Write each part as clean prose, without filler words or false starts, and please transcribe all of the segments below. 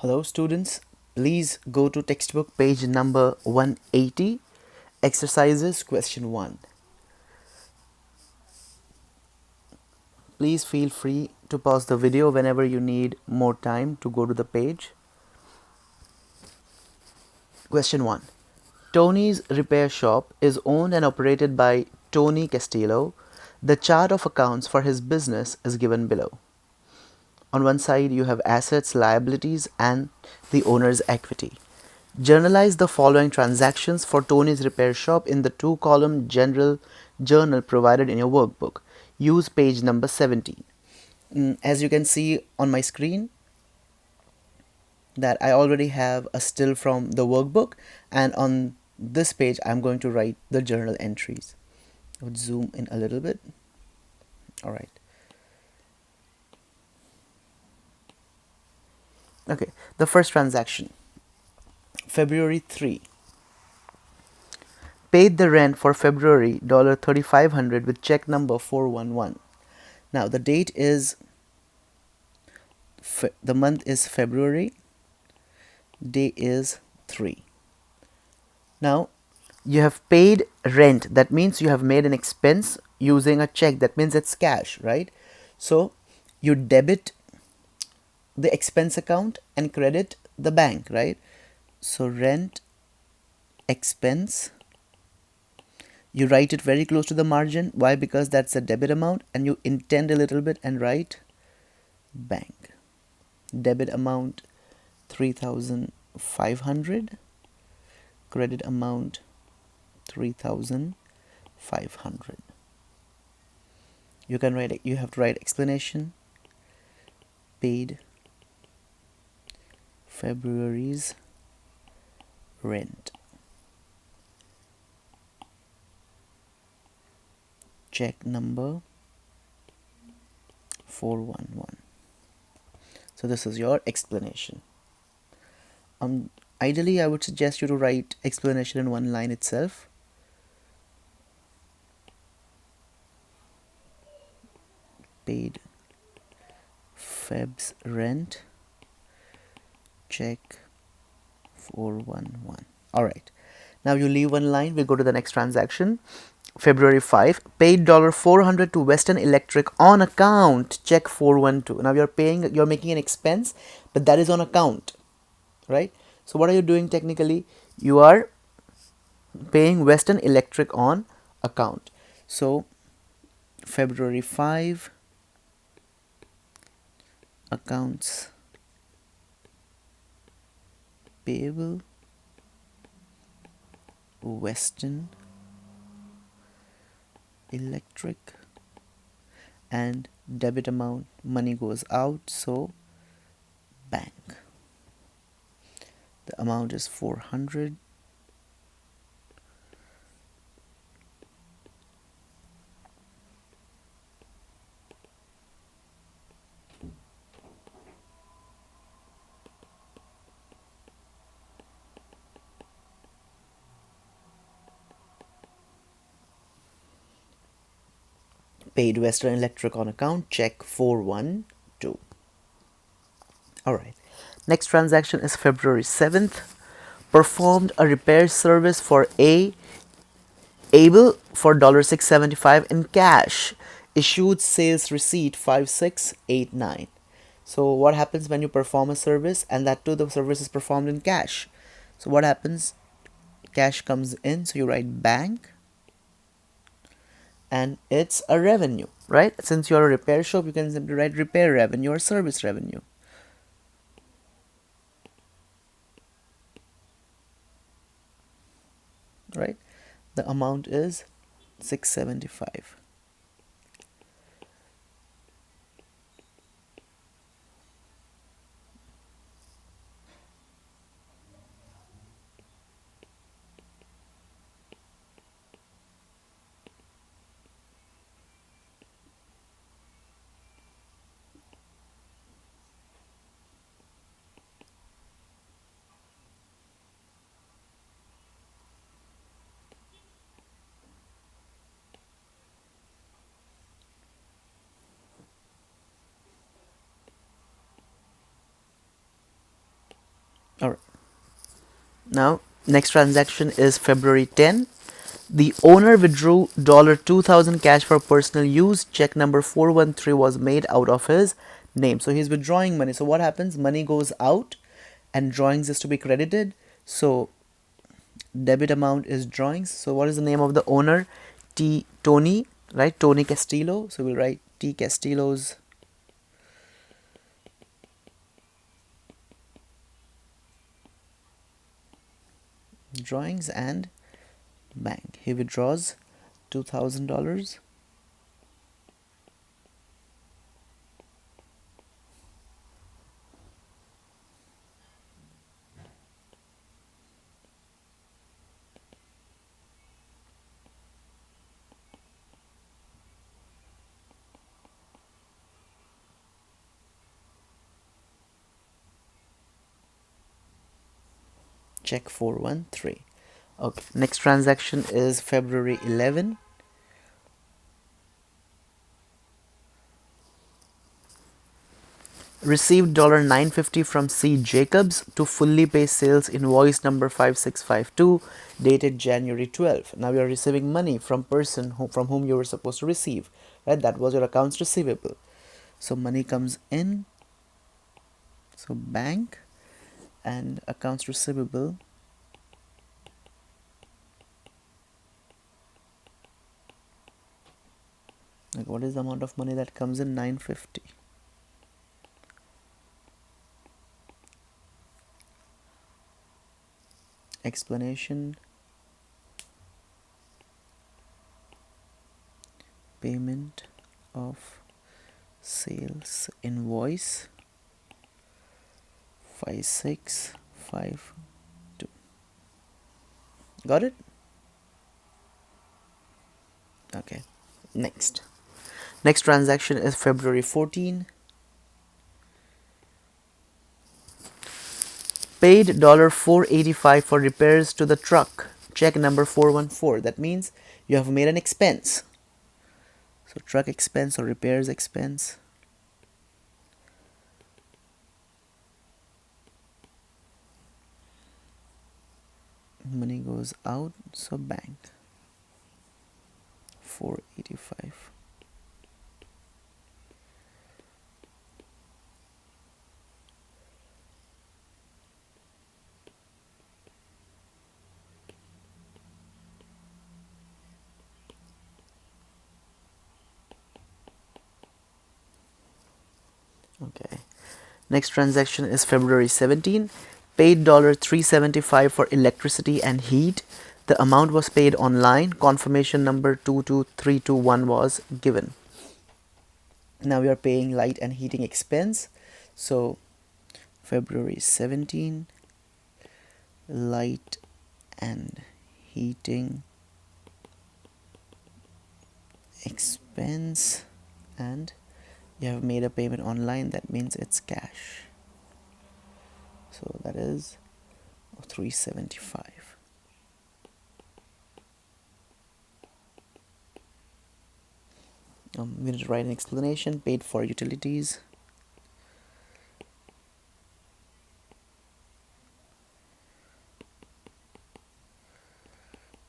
Hello students, please go to textbook page number 180, exercises question 1. Please feel free to pause the video whenever you need more time to go to the page. Question 1. Tony's repair shop is owned and operated by Tony Castillo. The chart of accounts for his business is given below. On one side you have assets, liabilities and the owner's equity. Journalize the following transactions for Tony's repair shop in the 2-column general journal provided in your workbook. Use page number 17. As you can see on my screen that I already have a still from the workbook, and on this page I'm going to write the journal entries. I would zoom in a little bit. Alright. Okay, the first transaction. February 3. Paid the rent for February $3,500 with check number 411. Now the date is, the month is February, day is 3. Now you have paid rent, that means you have made an expense using a check, that means it's cash, right? So you debit the expense account and credit the bank, right? So rent expense, you write it very close to the margin. Why? Because that's a debit amount, and you intend a little bit and write bank. Debit amount 3,500, credit amount 3,500. You can write, you have to write explanation. Paid February's rent. Check number 411. So this is your explanation. Ideally, I would suggest you to write explanation in one line itself. Paid Feb's rent, check 411. Alright, now you leave one line, we go to the next transaction. February 5, paid $400 to Western Electric on account, check 412. Now you're making an expense, but that is on account, right? So what are you doing technically? You are paying Western Electric on account. So February 5, accounts payable, Western Electric, and debit amount, money goes out, so bank. The amount is 400. Paid Western Electric on account, check 412. Alright, next transaction is February 7th. Performed a repair service for Able for $675 in cash. Issued sales receipt 5689. So what happens when you perform a service and that too the service is performed in cash? So what happens? Cash comes in, so you write bank, and it's a revenue, right? Since you're a repair shop, you can simply write repair revenue or service revenue. Right? The amount is 675. Alright. Now, next transaction is February 10. The owner withdrew $2,000 cash for personal use. Check number 413 was made out of his name. So he's withdrawing money. So what happens? Money goes out and drawings is to be credited. So debit amount is drawings. So what is the name of the owner? Tony, right? Tony Castillo. So we'll write T Castillo's drawings and bank. He withdraws $2,000. Check 413. Okay, next transaction is February 11. Received $950 from C. Jacobs to fully pay sales invoice number 5652 dated January 12. Now you are receiving money from person from whom you were supposed to receive, right? That was your accounts receivable. So money comes in, so bank and accounts receivable. Like, what is the amount of money that comes in? 950. Explanation: payment of sales invoice 5652. Got it? Okay. Next transaction is February 14. Paid $485 for repairs to the truck. Check number 414. That means you have made an expense. So truck expense or repairs expense. Money goes out, so bank. 485. Okay. Next transaction is February 17. Paid $375 for electricity and heat. The amount was paid online. Confirmation number 22321 was given. Now we are paying light and heating expense. So February 17, light and heating expense, and you have made a payment online. That means it's cash. So that is 375. We need to write an explanation. Paid for utilities.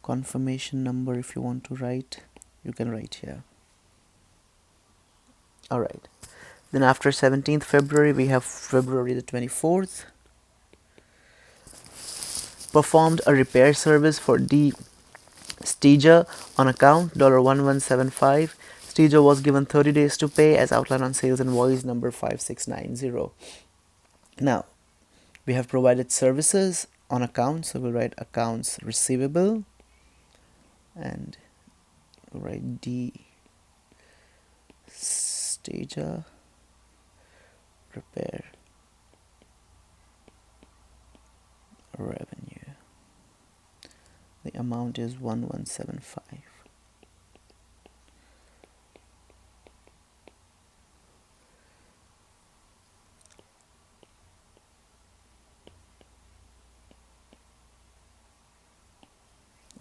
Confirmation number, if you want to write, you can write here. Alright. Then after 17th February, we have February the 24th. Performed a repair service for D. Steger on account $1175. Steger was given 30 days to pay as outlined on sales invoice number 5690. Now, we have provided services on account, so we'll write accounts receivable and we'll write D. Steger repair revenue. The amount is 1175.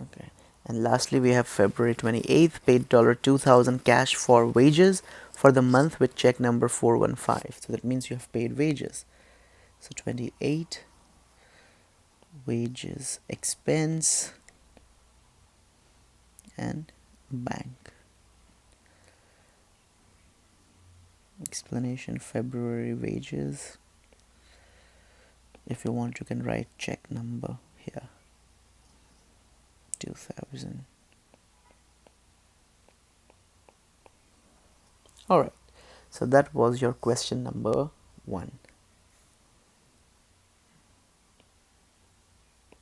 Okay. And lastly, we have February 28th, paid $2,000 cash for wages for the month with check number 415. So that means you have paid wages. So 28 wages expense and bank. Explanation: February wages. If you want, you can write check number here, 2000. Alright, so that was your question number 1.